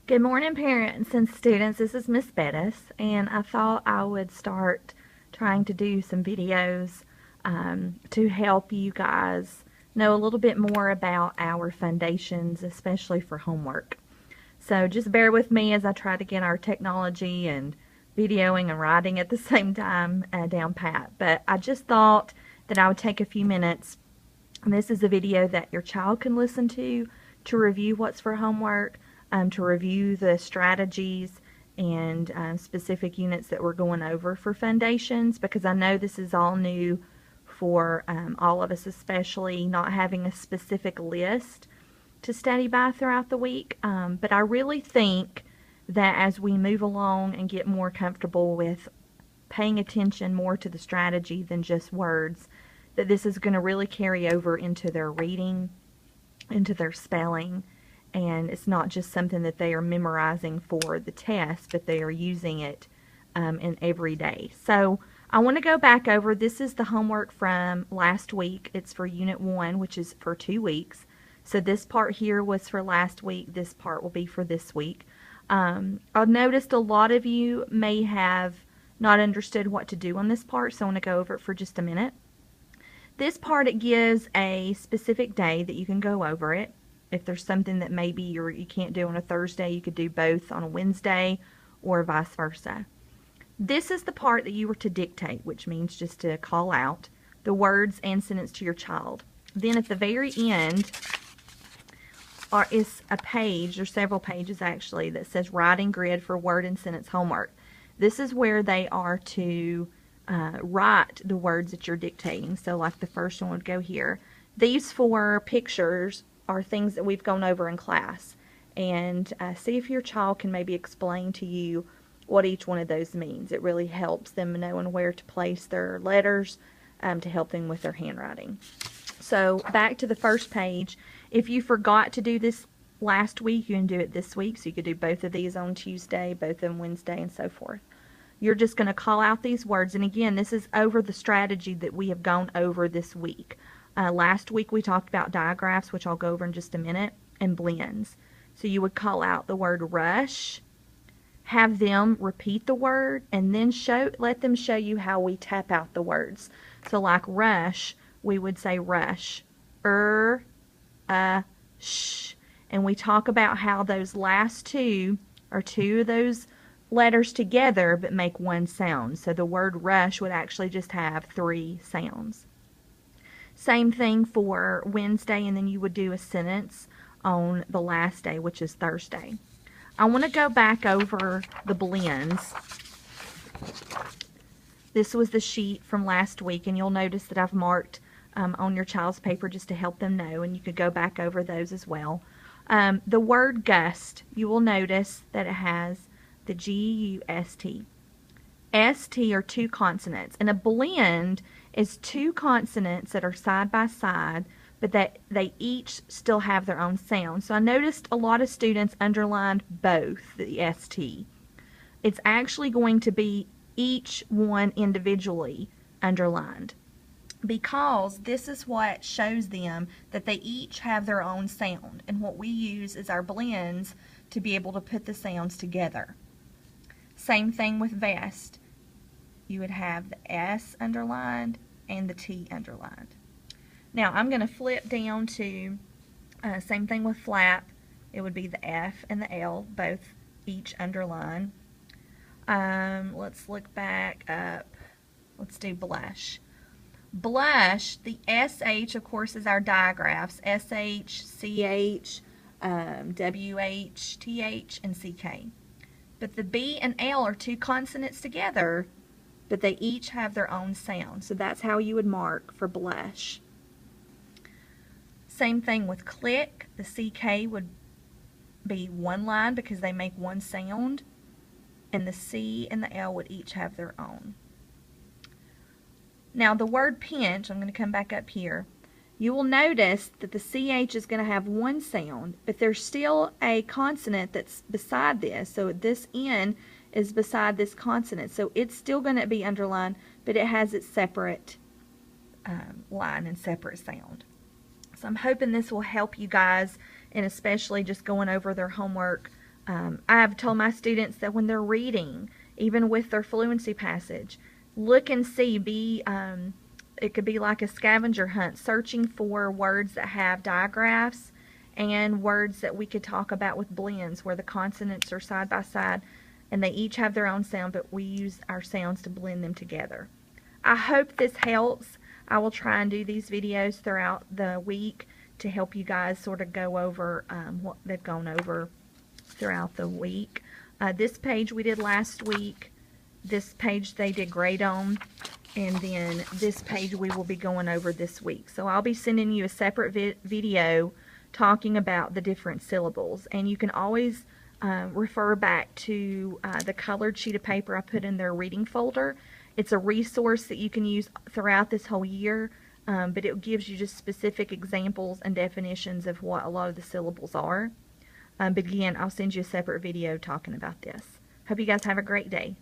Good morning, parents and students. This is Miss Bettis, and I thought I would start trying to do some videos to help you guys know a little bit more about our foundations, especially for homework. So just bear with me as I try to get our technology and videoing and writing at the same time down pat. But I just thought that I would take a few minutes. This is a video that your child can listen to review what's for homework, to review the strategies and specific units that we're going over for foundations, because I know this is all new for all of us, especially not having a specific list to study by throughout the week. But I really think that as we move along and get more comfortable with paying attention more to the strategy than just words, that this is going to really carry over into their reading, into their spelling, and it's not just something that they are memorizing for the test, but they are using it in every day. So I want to go back over, this is the homework from last week. It's for Unit 1, which is for 2 weeks. So this part here was for last week. This part will be for this week. I've noticed a lot of you may have not understood what to do on this part, so I want to go over it for just a minute. This part, it gives a specific day that you can go over it. If there's something that maybe you can't do on a Thursday, you could do both on a Wednesday or vice versa. This is the part that you were to dictate, which means just to call out the words and sentence to your child. Then at the very end is a page, or several pages actually, that says writing grid for word and sentence homework. This is where they are to write the words that you're dictating. So like the first one would go here. These 4 pictures are things that we've gone over in class, and see if your child can maybe explain to you what each one of those means. It really helps them knowing where to place their letters to help them with their handwriting. So back to the first page. If you forgot to do this last week, you can do it this week. So you could do both of these on Tuesday, both of them Wednesday, and so forth. You're just going to call out these words, and again, this is over the strategy that we have gone over this week. Last week we talked about digraphs, which I'll go over in just a minute, and blends. So you would call out the word rush, have them repeat the word, and then let them show you how we tap out the words. So like rush, we would say rush, sh. And we talk about how those last 2 are 2 of those letters together but make one sound. So the word rush would actually just have 3 sounds. Same thing for Wednesday, and then you would do a sentence on the last day, which is Thursday. I want to go back over the blends. This was the sheet from last week, and you'll notice that I've marked on your child's paper just to help them know, and you could go back over those as well. The word gust, you will notice that it has the G-U-S-T. S-T are 2 consonants, and a blend is 2 consonants that are side by side, but that they each still have their own sound. So I noticed a lot of students underlined both the ST. It's actually going to be each one individually underlined, because this is what shows them that they each have their own sound, and what we use is our blends to be able to put the sounds together. Same thing with vest. You would have the S underlined and the T underlined. Now I'm going to flip down to same thing with flap. It would be the F and the L, both each underlined. Let's look back up. Let's do blush. Blush, the SH of course is our digraphs, SH, CH, WH, TH, and CK. But the B and L are 2 consonants together, but they each have their own sound. So that's how you would mark for blush. Same thing with click. The CK would be 1 line because they make 1 sound, and the C and the L would each have their own. Now the word pinch, I'm going to come back up here. You will notice that the CH is going to have 1 sound, but there's still a consonant that's beside this. So this N is beside this consonant. So it's still going to be underlined, but it has its separate line and separate sound. So I'm hoping this will help you guys, and especially just going over their homework I have told my students that when they're reading, even with their fluency passage, look and see, it could be like a scavenger hunt, searching for words that have digraphs and words that we could talk about with blends where the consonants are side by side and they each have their own sound, but we use our sounds to blend them together. I hope this helps. I will try and do these videos throughout the week to help you guys sort of go over what they've gone over throughout the week. This page we did last week. This page they did great on. And then this page we will be going over this week. So I'll be sending you a separate video talking about the different syllables. And you can always refer back to the colored sheet of paper I put in their reading folder. It's a resource that you can use throughout this whole year, but it gives you just specific examples and definitions of what a lot of the syllables are. But again, I'll send you a separate video talking about this. Hope you guys have a great day.